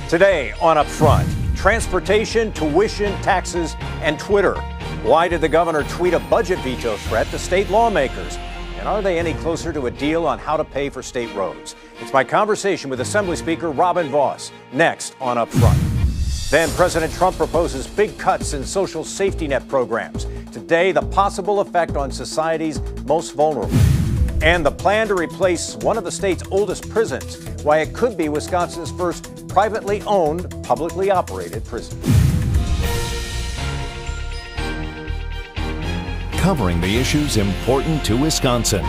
Today on Upfront, transportation, tuition, taxes, and Twitter. Why did the governor tweet a budget veto threat to state lawmakers? And are they any closer to a deal on how to pay for state roads? It's my conversation with Assembly Speaker Robin Vos, next on Upfront. Then President Trump proposes big cuts in social safety net programs. Today, the possible effect on society's most vulnerable. And the plan to replace one of the state's oldest prisons, why it could be Wisconsin's first privately owned, publicly operated prison. Covering the issues important to Wisconsin.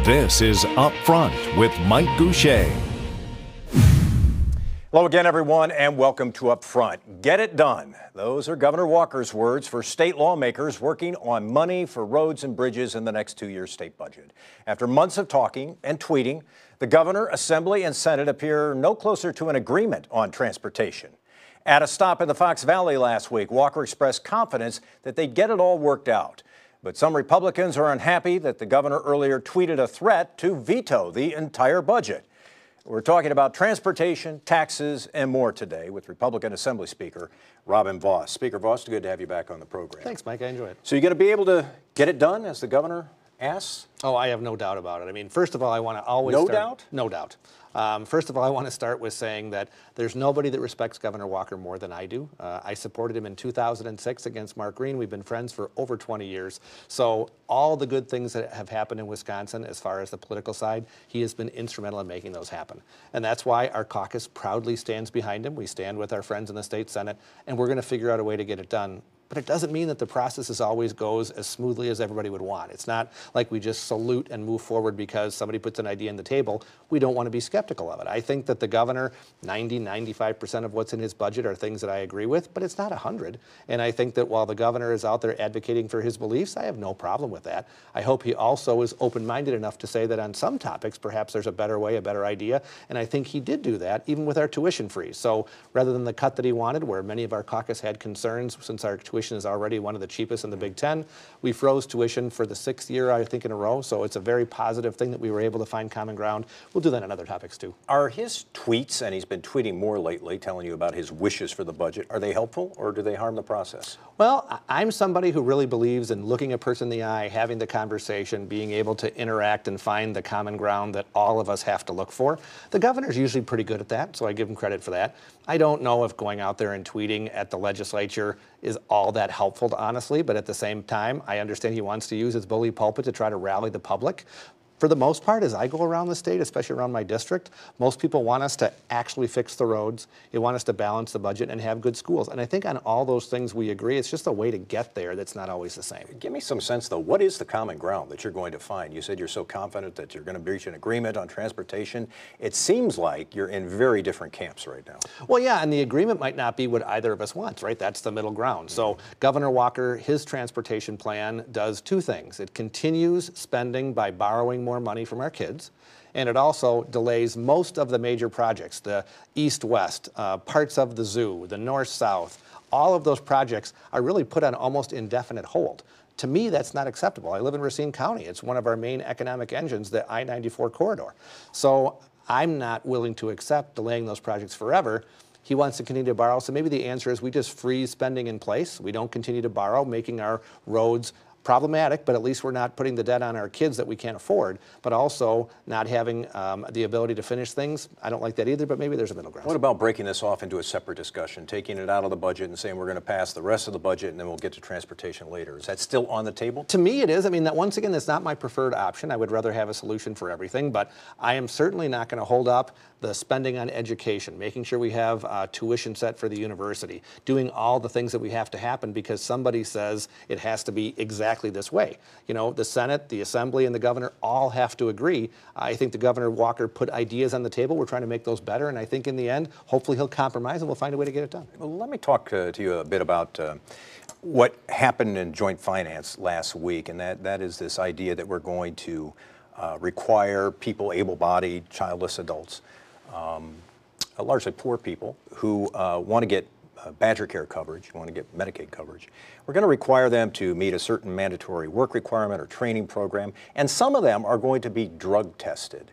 This is Upfront with Mike Goucher. Hello again, everyone, and welcome to Upfront. Get it done. Those are Governor Walker's words for state lawmakers working on money for roads and bridges in the next 2-year state budget. After months of talking and tweeting, the governor, Assembly, and Senate appear no closer to an agreement on transportation. At a stop in the Fox Valley last week, Walker expressed confidence that they'd get it all worked out. But some Republicans are unhappy that the governor earlier tweeted a threat to veto the entire budget. We're talking about transportation, taxes, and more today with Republican Assembly Speaker Robin Vos. Speaker Vos, good to have you back on the program. Thanks, Mike. I enjoy it. So you're going to be able to get it done as the governor asks? Oh, I have no doubt about it. I mean, first of all, I want to always No start... doubt? No doubt. First of all, I want to start with saying that there's nobody that respects Governor Walker more than I do. I supported him in 2006 against Mark Green. We've been friends for over 20 years. So all the good things that have happened in Wisconsin as far as the political side, he has been instrumental in making those happen. And that's why our caucus proudly stands behind him. We stand with our friends in the state Senate, and we're going to figure out a way to get it done. But it doesn't mean that the process always goes as smoothly as everybody would want. It's not like we just salute and move forward because somebody puts an idea on the table. We don't want to be skeptical of it. I think that the governor, 95% of what's in his budget are things that I agree with, but it's not 100. And I think that while the governor is out there advocating for his beliefs, I have no problem with that. I hope he also is open-minded enough to say that on some topics, perhaps there's a better way, a better idea. And I think he did do that, even with our tuition freeze. So rather than the cut that he wanted, where many of our caucus had concerns since our tuition is already one of the cheapest in the Big Ten. We froze tuition for the 6th year, I think, in a row. So it's a very positive thing that we were able to find common ground. We'll do that on other topics, too. Are his tweets, and he's been tweeting more lately, telling you about his wishes for the budget, are they helpful or do they harm the process? Well, I'm somebody who really believes in looking a person in the eye, having the conversation, being able to interact and find the common ground that all of us have to look for. The governor's usually pretty good at that, so I give him credit for that. I don't know if going out there and tweeting at the legislature is all that helpful, honestly, but at the same time, I understand he wants to use his bully pulpit to try to rally the public. For the most part, as I go around the state, especially around my district, most people want us to actually fix the roads. They want us to balance the budget and have good schools. And I think on all those things we agree. It's just a way to get there that's not always the same. Give me some sense, though. What is the common ground that you're going to find? You said you're so confident that you're going to reach an agreement on transportation. It seems like you're in very different camps right now. Well, yeah, and the agreement might not be what either of us wants, right? That's the middle ground. So Governor Walker, his transportation plan does two things. It continues spending by borrowing more money from our kids, and it also delays most of the major projects, the east-west, parts of the zoo, the north-south. All of those projects are really put on almost indefinite hold. To me, that's not acceptable. I live in Racine County. It's one of our main economic engines, the I-94 corridor. So I'm not willing to accept delaying those projects forever. He wants to continue to borrow, so maybe the answer is we just freeze spending in place. We don't continue to borrow, making our roads problematic, but at least we're not putting the debt on our kids that we can't afford, but also not having the ability to finish things. I don't like that either, but maybe there's a middle ground. What about breaking this off into a separate discussion, taking it out of the budget and saying we're going to pass the rest of the budget and then we'll get to transportation later? Is that still on the table? To me, it is. I mean, that once again, that's not my preferred option. I would rather have a solution for everything, but I am certainly not going to hold up the spending on education, making sure we have tuition set for the university, doing all the things that we have to happen because somebody says it has to be exactly this way. You know, the Senate, the Assembly, and the governor all have to agree. I think the Governor Walker put ideas on the table. We're trying to make those better, and I think in the end, hopefully he'll compromise and we'll find a way to get it done. Well, let me talk to you a bit about what happened in joint finance last week, and that is this idea that we're going to require people, able-bodied, childless adults, largely poor people who want to get Badger Care coverage, want to get Medicaid coverage. We're going to require them to meet a certain mandatory work requirement or training program, and some of them are going to be drug tested.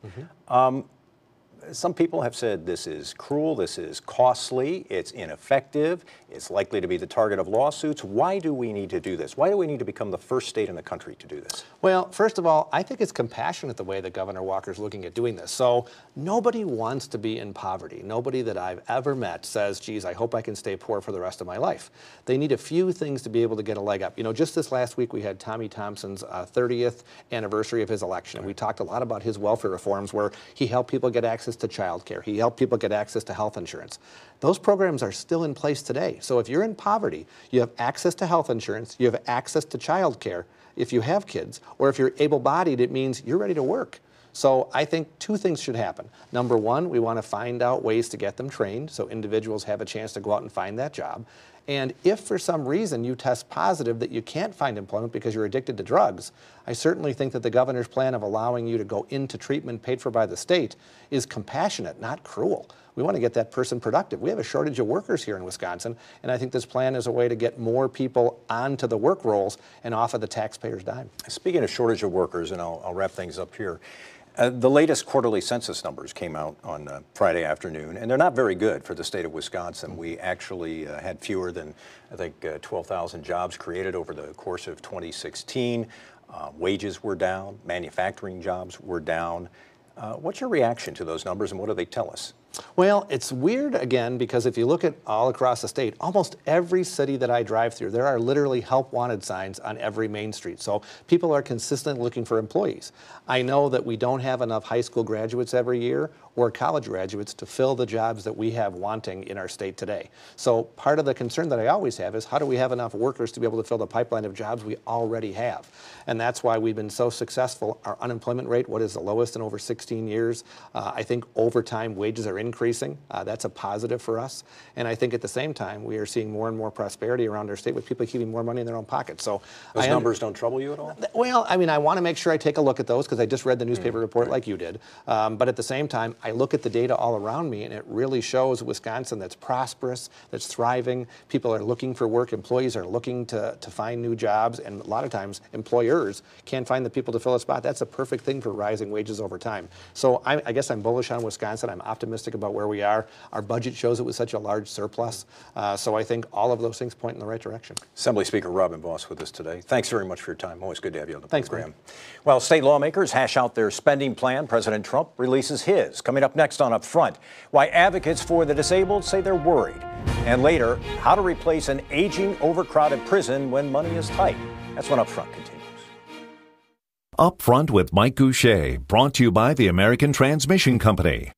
Some people have said this is cruel, this is costly, it's ineffective, it's likely to be the target of lawsuits. Why do we need to do this? Why do we need to become the first state in the country to do this? Well, first of all, I think it's compassionate the way that Governor Walker's looking at doing this. So nobody wants to be in poverty. Nobody that I've ever met says, geez, I hope I can stay poor for the rest of my life. They need a few things to be able to get a leg up. You know, just this last week we had Tommy Thompson's 30th anniversary of his election. And we talked a lot about his welfare reforms where he helped people get access to child care. He helped people get access to health insurance. Those programs are still in place today. So if you're in poverty, you have access to health insurance, you have access to child care if you have kids, or if you're able-bodied, it means you're ready to work. So I think two things should happen. Number one, we want to find out ways to get them trained so individuals have a chance to go out and find that job. And if for some reason you test positive that you can't find employment because you're addicted to drugs, I certainly think that the governor's plan of allowing you to go into treatment paid for by the state is compassionate, not cruel. We want to get that person productive. We have a shortage of workers here in Wisconsin, and I think this plan is a way to get more people onto the work rolls and off of the taxpayer's dime. Speaking of shortage of workers, and I'll wrap things up here, the latest quarterly census numbers came out on Friday afternoon, and they're not very good for the state of Wisconsin. We actually had fewer than, I think, 12,000 jobs created over the course of 2016. Wages were down, manufacturing jobs were down. What's your reaction to those numbers, and what do they tell us? Well, it's weird, again, because if you look at all across the state, almost every city that I drive through, there are literally help wanted signs on every main street. So people are consistently looking for employees. I know that we don't have enough high school graduates every year or college graduates to fill the jobs that we have wanting in our state today. So part of the concern that I always have is how do we have enough workers to be able to fill the pipeline of jobs we already have? And that's why we've been so successful. Our unemployment rate, what is the lowest in over 16 years? I think over time wages are increasing. That's a positive for us. And I think at the same time, we are seeing more and more prosperity around our state with people keeping more money in their own pockets. So those numbers don't trouble you at all? Well, I mean, I want to make sure I take a look at those because I just read the newspaper report like you did. But at the same time, I look at the data all around me, and it really shows Wisconsin that's prosperous, that's thriving. People are looking for work. Employees are looking to find new jobs. And a lot of times, employers can't find the people to fill a spot. That's a perfect thing for rising wages over time. So I guess I'm bullish on Wisconsin. I'm optimistic about where we are. Our budget shows it was such a large surplus. So I think all of those things point in the right direction. Assembly Speaker Robin Vos with us today. Thanks very much for your time. Always good to have you on the program. Thanks, man. Well, state lawmakers hash out their spending plan. President Trump releases his. Coming up next on Up Front, why advocates for the disabled say they're worried. And later, how to replace an aging, overcrowded prison when money is tight. That's when Up Front continues. Up Front with Mike Goucher, brought to you by the American Transmission Company.